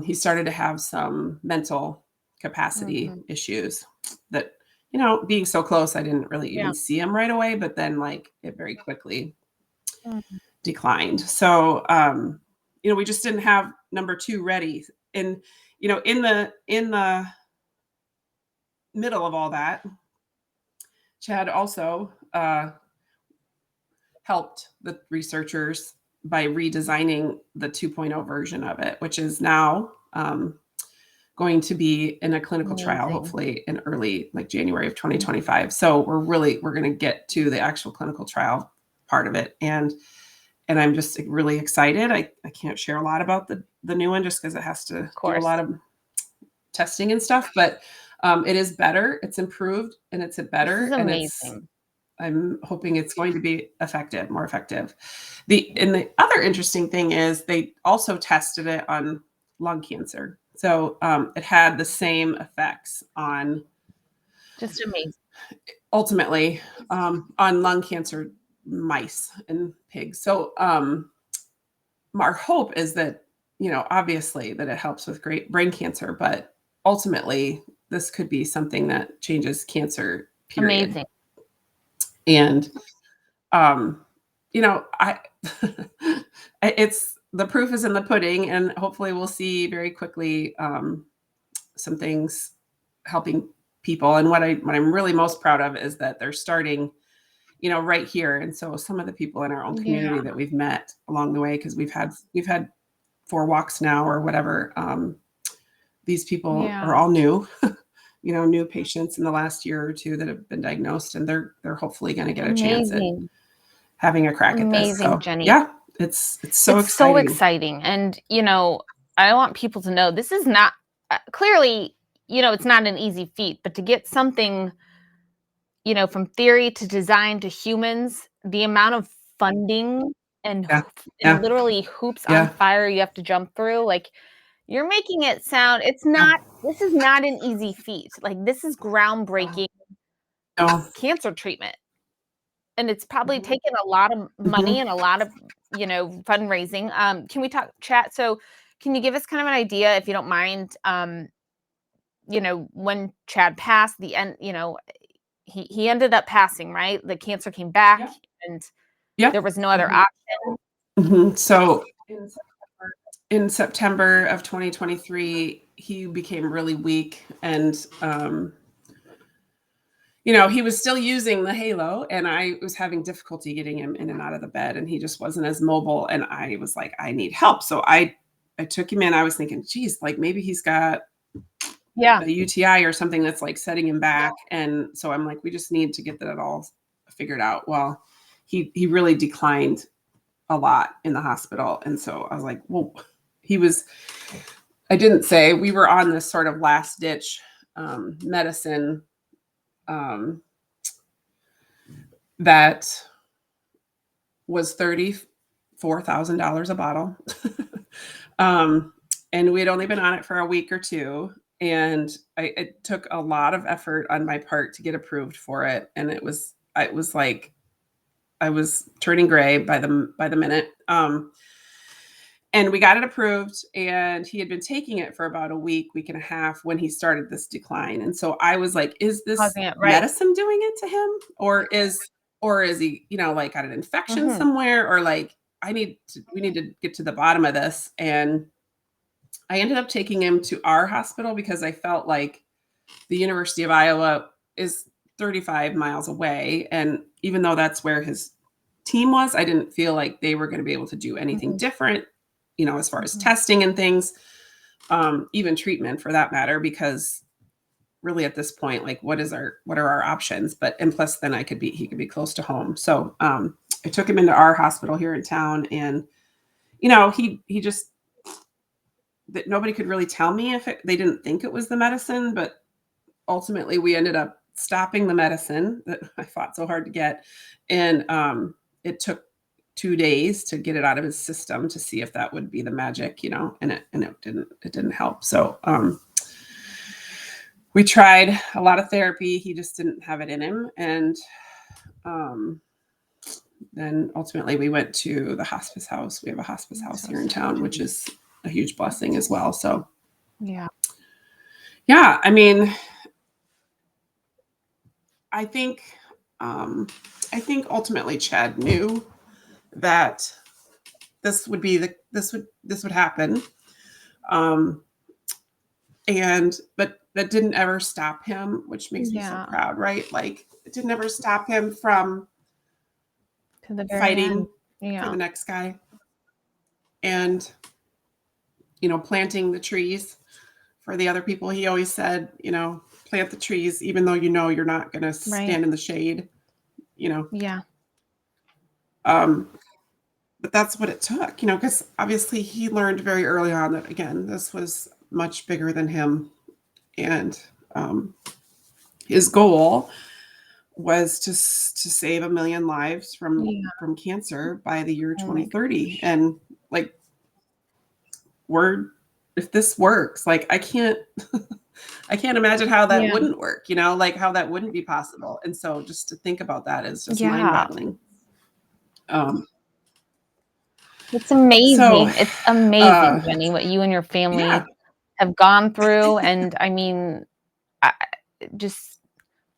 he started to have some mental capacity issues that, you know, being so close, I didn't really even see him right away, but then like it very quickly declined. So, you know, we just didn't have number 2 ready. And, you know, in the middle of all that, Chad also helped the researchers by redesigning the 2.0 version of it, which is now going to be in a clinical trial, hopefully in early, like, January of 2025. So we're going to get to the actual clinical trial part of it. And I'm just really excited. I can't share a lot about the new one just because it has to do a lot of testing and stuff, but it is better. It's improved, and it's better. This is amazing. I'm hoping it's going to be more effective. The other interesting thing is they also tested it on lung cancer. So it had the same effects on, just amazing, ultimately, on lung cancer mice and pigs. So our hope is that, you know, obviously that it helps with great brain cancer, but ultimately this could be something that changes cancer, period. Amazing. And, you know, it's the proof is in the pudding, and hopefully we'll see very quickly some things helping people. And what I'm really most proud of is that they're starting, you know, right here. And so some of the people in our own community that we've met along the way, because we've had 4 walks now or whatever. These people are all new, you know, new patients in the last year or 2 that have been diagnosed, and they're hopefully going to get a chance at having a crack at this. So, Jenny. yeah, it's so exciting. So exciting. And, you know, I want people to know this is not clearly, you know, it's not an easy feat, but to get something, you know, from theory to design to humans, the amount of funding and literally hoops on fire you have to jump through, like, you're making it sound, it's not, this is not an easy feat. Like, this is groundbreaking cancer treatment. And it's probably taken a lot of money and a lot of, you know, fundraising. Can we chat? So can you give us kind of an idea, if you don't mind, you know, when Chad passed, the end, you know, he ended up passing, right? The cancer came back and there was no other option. So in September of 2023, he became really weak, and you know, he was still using the halo, and I was having difficulty getting him in and out of the bed, and he just wasn't as mobile. And I was like, I need help. So I took him in. I was thinking, geez, like maybe he's got a UTI or something that's like setting him back. And so I'm like, we just need to get that all figured out. Well, he really declined a lot in the hospital. And so I was like, well, I didn't say, we were on this sort of last ditch medicine that was $34,000 a bottle. And we had only been on it for a week or 2. And it took a lot of effort on my part to get approved for it. And it was like, I was turning gray by the minute. And we got it approved, and he had been taking it for about a week and a half when he started this decline. And so I was like, is this medicine doing it to him? Or is he, you know, like got an infection somewhere? Or like, we need to get to the bottom of this. And I ended up taking him to our hospital because I felt like the University of Iowa is 35 miles away. And even though that's where his team was, I didn't feel like they were going to be able to do anything different, you know, as far as testing and things, even treatment for that matter, because really at this point, like what are our options? And plus then he could be close to home. So I took him into our hospital here in town, and, you know, he just, that nobody could really tell me if they didn't think it was the medicine, but ultimately we ended up stopping the medicine that I fought so hard to get. And it took 2 days to get it out of his system to see if that would be the magic, you know, and it didn't help. So we tried a lot of therapy. He just didn't have it in him. And then ultimately we went to the hospice house. We have a hospice house here in town, which is a huge blessing as well. So yeah, I mean, I think ultimately Chad knew that this would happen. But that didn't ever stop him, which makes me so proud, right? Like it didn't ever stop him from fighting for the next guy, and, you know, planting the trees for the other people. He always said, you know, plant the trees, even though, you know, you're not going to stand in the shade, you know? Yeah. But that's what it took, you know, because obviously he learned very early on that, again, this was much bigger than him. And his goal was to save 1 million lives from cancer by the year 2030. And like, if this works, like I can't imagine how that wouldn't work, you know, like how that wouldn't be possible. And so just to think about that is just mind-boggling. It's amazing. It's amazing, Jenni, what you and your family have gone through. And I mean, just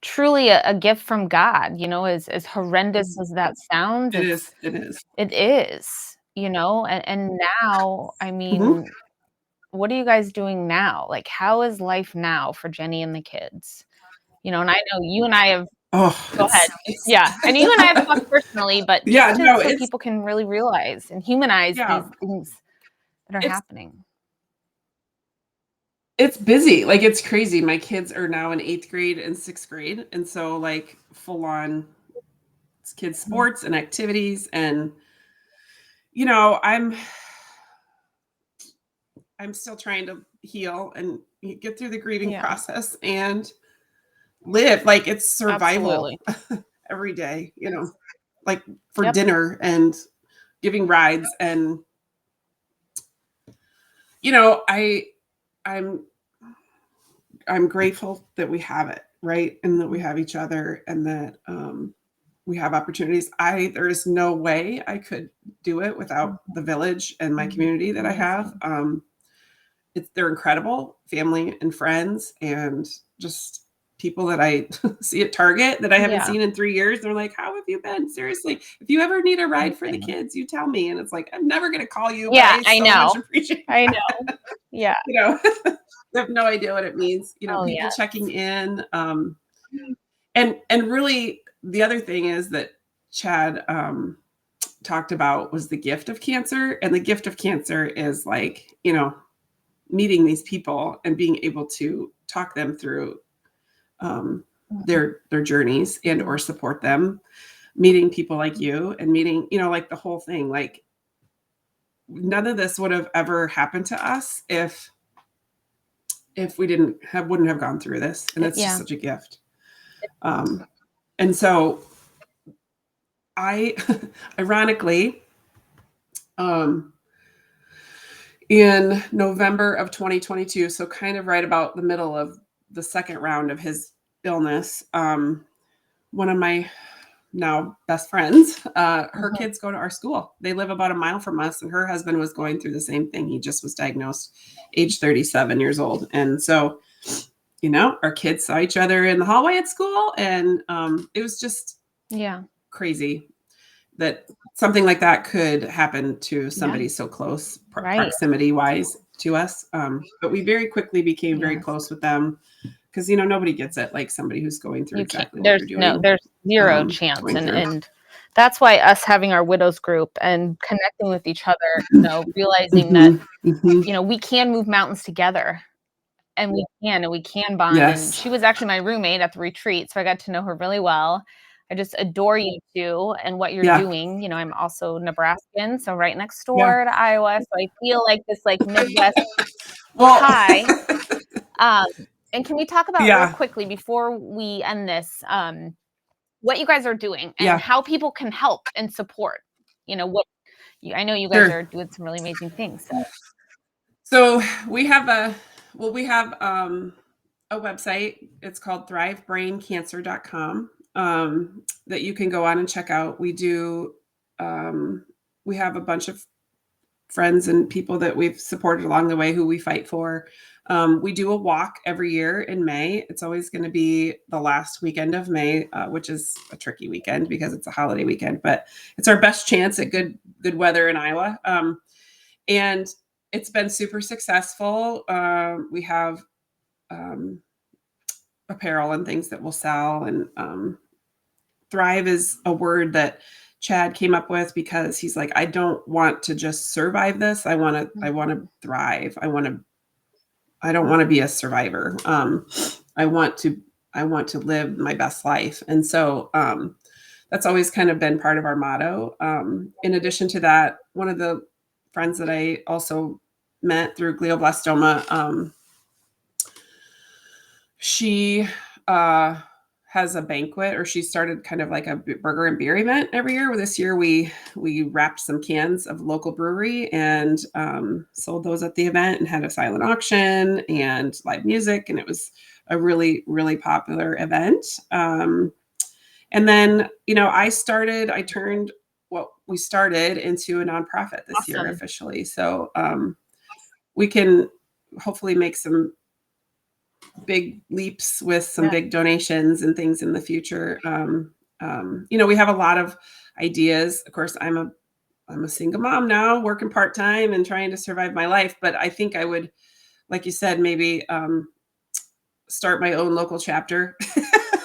truly a gift from God, as horrendous as that sounds, It is. it is, and now, I Mhm. mean, what are you guys doing now? Like, how is life now for Jenni and the kids? And I know you and I have Oh, go ahead. Yeah, and you and I have talked personally, but yeah, no, so people can really realize and humanize these yeah, things that are it's happening. it's busy. Like, it's crazy. My kids are now in 8th grade and 6th grade, and so, like, full on kids sports and activities, and, I'm still trying to heal and get through the grieving Yeah, process and live. Like, it's survival absolutely. every day, like for Yep. dinner and giving rides. And, I I'm I'm grateful that we have it, right? And that we have each other, and that we have opportunities. There is no way I could do it without the village and my community that I have. They're incredible, family and friends, and just people that I see at Target that I haven't Yeah. seen in 3 years. They're like, "How have you been? Seriously, if you ever need a ride for the Amazing. kids, you tell me." And it's like, I'm never gonna call you, but Yeah, I I so much know. appreciate I that. know. Yeah. I have no idea what it means. Oh, People yes. checking in. And really, the other thing is that Chad talked about was the gift of cancer. And the gift of cancer is like, meeting these people and being able to talk them through their journeys and or support them, meeting people like you and meeting, like the whole thing. Like, none of this would have ever happened to us if we wouldn't have gone through this. And it's just Yeah. such a gift. And so I ironically, in November of 2022, so kind of right about the middle of the second round of his illness, one of my now best friends, her kids go to our school. They live about a mile from us, and her husband was going through the same thing. He just was diagnosed age 37 years old. And so, our kids saw each other in the hallway at school, and it was just crazy that something like that could happen to somebody so close, proximity wise to us. But we very quickly became very close with them, because nobody gets it like somebody who's going through exactly what you're doing. There's zero chance, and that's why us having our widows group and connecting with each other, realizing that we can move mountains together, and we can bond. Yes. And she was actually my roommate at the retreat, so I got to know her really well. I just adore you too and what you're doing. I'm also Nebraskan, so right next door to Iowa. So I feel like this Midwest tie. And can we talk about real quickly before we end this, what you guys are doing and how people can help and support? I know you guys are doing some really amazing things. So we have a website. It's called thrivebraincancer.com, that you can go on and check out. We have a bunch of friends and people that we've supported along the way who we fight for. We do a walk every year in May. It's always going to be the last weekend of May, which is a tricky weekend because it's a holiday weekend, but it's our best chance at good weather in Iowa. And it's been super successful. We have apparel and things that we'll sell. And thrive is a word that Chad came up with because he's like, I don't want to just survive this. I want to thrive. I don't want to be a survivor. I want to live my best life. And so that's always kind of been part of our motto. In addition to that, one of the friends that I also met through glioblastoma, she has a banquet, or she started kind of like a burger and beer event every year. Well, this year we wrapped some cans of local brewery and sold those at the event, and had a silent auction and live music. And it was a really, really popular event. And then, I turned what we started into a nonprofit this year officially. So we can hopefully make some big leaps with some big donations and things in the future. We have a lot of ideas. Of course, I'm a single mom now, working part-time and trying to survive my life. But I think I would, like you said, maybe start my own local chapter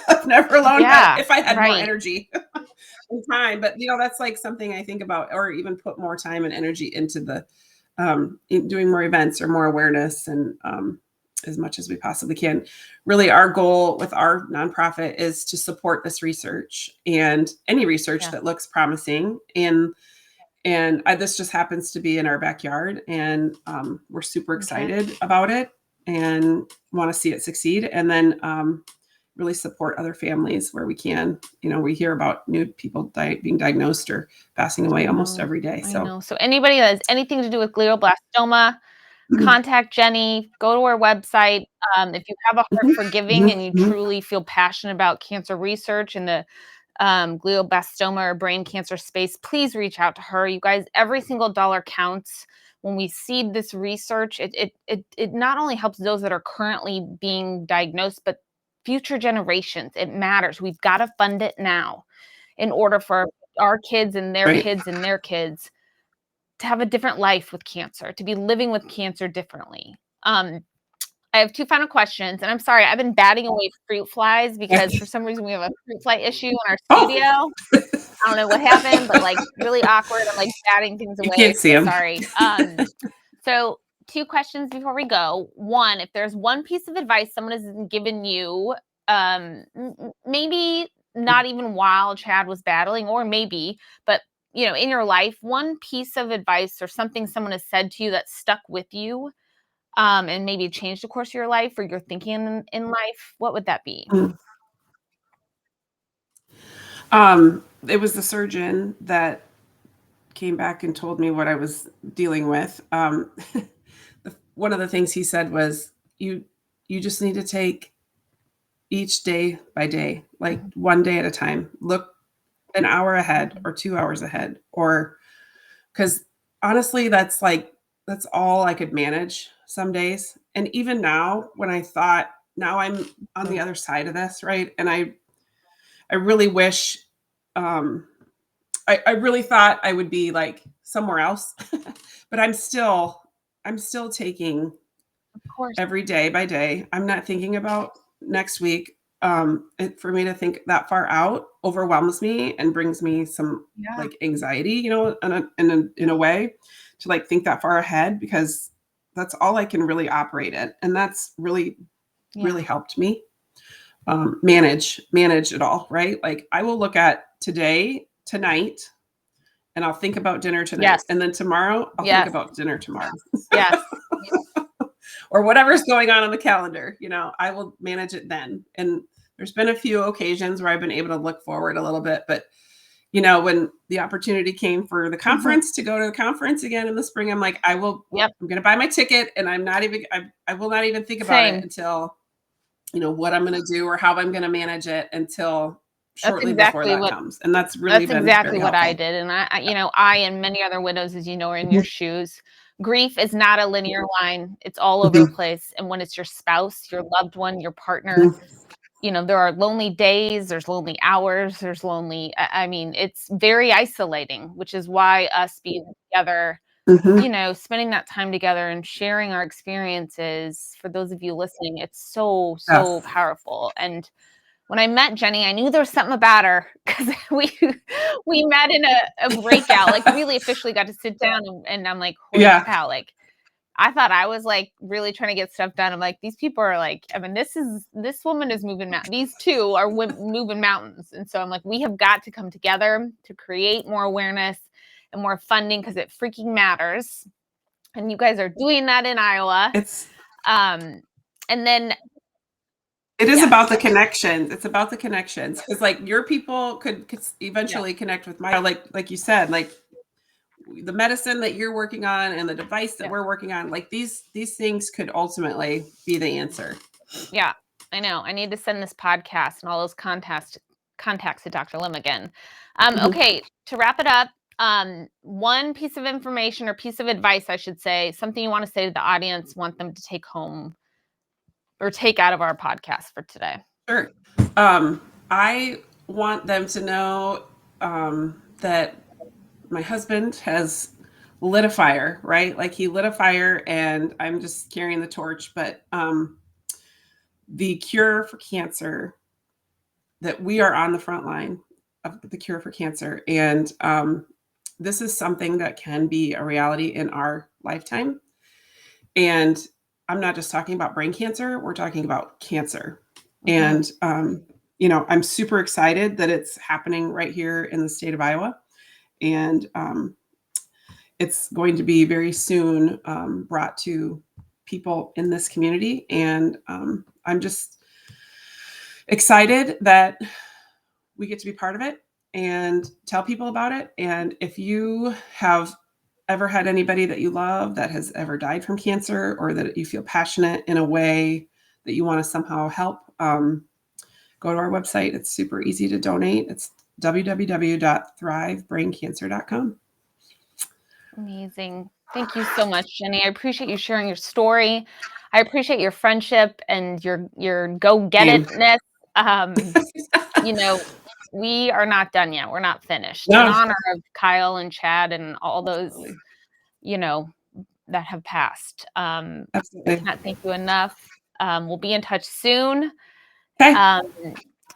of Never Alone if I had more energy and time. But that's like something I think about, or even put more time and energy into the in doing more events or more awareness, and as much as we possibly can. Really, our goal with our nonprofit is to support this research and any research that looks promising. And this just happens to be in our backyard, and we're super excited about it and want to see it succeed. And then really support other families where we can. We hear about new people being diagnosed or passing away almost every day. So anybody that has anything to do with glioblastoma, contact Jenni, go to her website. If you have a heart for giving and you truly feel passionate about cancer research and the glioblastoma or brain cancer space, please reach out to her. You guys, every single dollar counts. When we seed this research, it not only helps those that are currently being diagnosed, but future generations. It matters. We've got to fund it now in order for our kids and their kids and their kids to have a different life with cancer, to be living with cancer differently. I have 2 final questions, and I'm sorry, I've been batting away fruit flies because for some reason we have a fruit fly issue in our studio. I don't know what happened, but like really awkward. I'm like batting things away. You can't see them. Sorry. So 2 questions before we go. One, if there's one piece of advice someone has given you, maybe not even while Chad was battling, or maybe, but in your life, one piece of advice or something someone has said to you that stuck with you, and maybe changed the course of your life or your thinking in life, what would that be? It was the surgeon that came back and told me what I was dealing with. One of the things he said was, you just need to take each day by day, like one day at a time. Look an hour ahead or 2 hours ahead, or because honestly, that's all I could manage some days. And even now, when I thought, now I'm on the other side of this, right? And I really wish, I really thought I would be like somewhere else, but I'm still taking every day by day. I'm not thinking about next week. For me to think that far out overwhelms me and brings me some like anxiety, in a way, to like think that far ahead, because that's all I can really operate in. And that's really helped me manage it all, right? Like I will look at tonight, and I'll think about dinner tonight. And then tomorrow I'll think about dinner tomorrow. Or whatever's going on the calendar, I will manage it then. And there's been a few occasions where I've been able to look forward a little bit, but when the opportunity came for the conference to go to the conference again in the spring, I'm like, I'm going to buy my ticket, and I will not even think about it until, what I'm going to do or how I'm going to manage it until shortly before that comes. And that's exactly what I did. And I and many other widows, as you know, are in your shoes. Grief is not a linear line. It's all over the place. And when it's your spouse, your loved one, your partner, there are lonely days, there's lonely hours, there's lonely, it's very isolating, which is why us being together, spending that time together and sharing our experiences, for those of you listening, it's so powerful. And when I met Jenni, I knew there was something about her, because we met in a breakout, like really officially got to sit down, and I'm like, holy cow, like I thought I was like really trying to get stuff done. I'm like, these people are like, this woman is moving mountains. These two are moving mountains. And so I'm like, we have got to come together to create more awareness and more funding, because it freaking matters. And you guys are doing that in Iowa. And then it is about the connections. It's about the connections, because like your people could eventually connect with my, like you said, like the medicine that you're working on and the device that we're working on, like these things could ultimately be the answer. Yeah, I know. I need to send this podcast and all those contacts to Dr. Lim again. Okay, to wrap it up, one piece of information or piece of advice, I should say, something you want to say to the audience, want them to take home or take out of our podcast for today? Sure. I want them to know that my husband has lit a fire, right? Like he lit a fire and I'm just carrying the torch. But the cure for cancer, that we are on the front line of the cure for cancer. And this is something that can be a reality in our lifetime. And I'm not just talking about brain cancer, we're talking about cancer. And, I'm super excited that it's happening right here in the state of Iowa. And it's going to be very soon brought to people in this community. And I'm just excited that we get to be part of it and tell people about it. And if you have ever had anybody that you love that has ever died from cancer, or that you feel passionate in a way that you want to somehow help, go to our website. It's super easy to donate. It's www.thrivebraincancer.com. Amazing. Thank you so much, Jenni. I appreciate you sharing your story. I appreciate your friendship and your go get itness. We are not done yet. We're not finished. No. In honor of Kyle and Chad and all those, that have passed. Absolutely. I cannot thank you enough. We'll be in touch soon. Okay.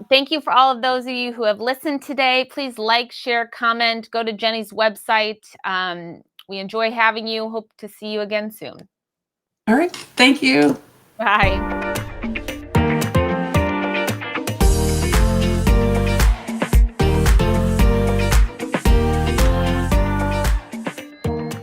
Thank you for all of those of you who have listened today. Please like, share, comment, go to Jenni's website. We enjoy having you. Hope to see you again soon. All right. Thank you. Bye.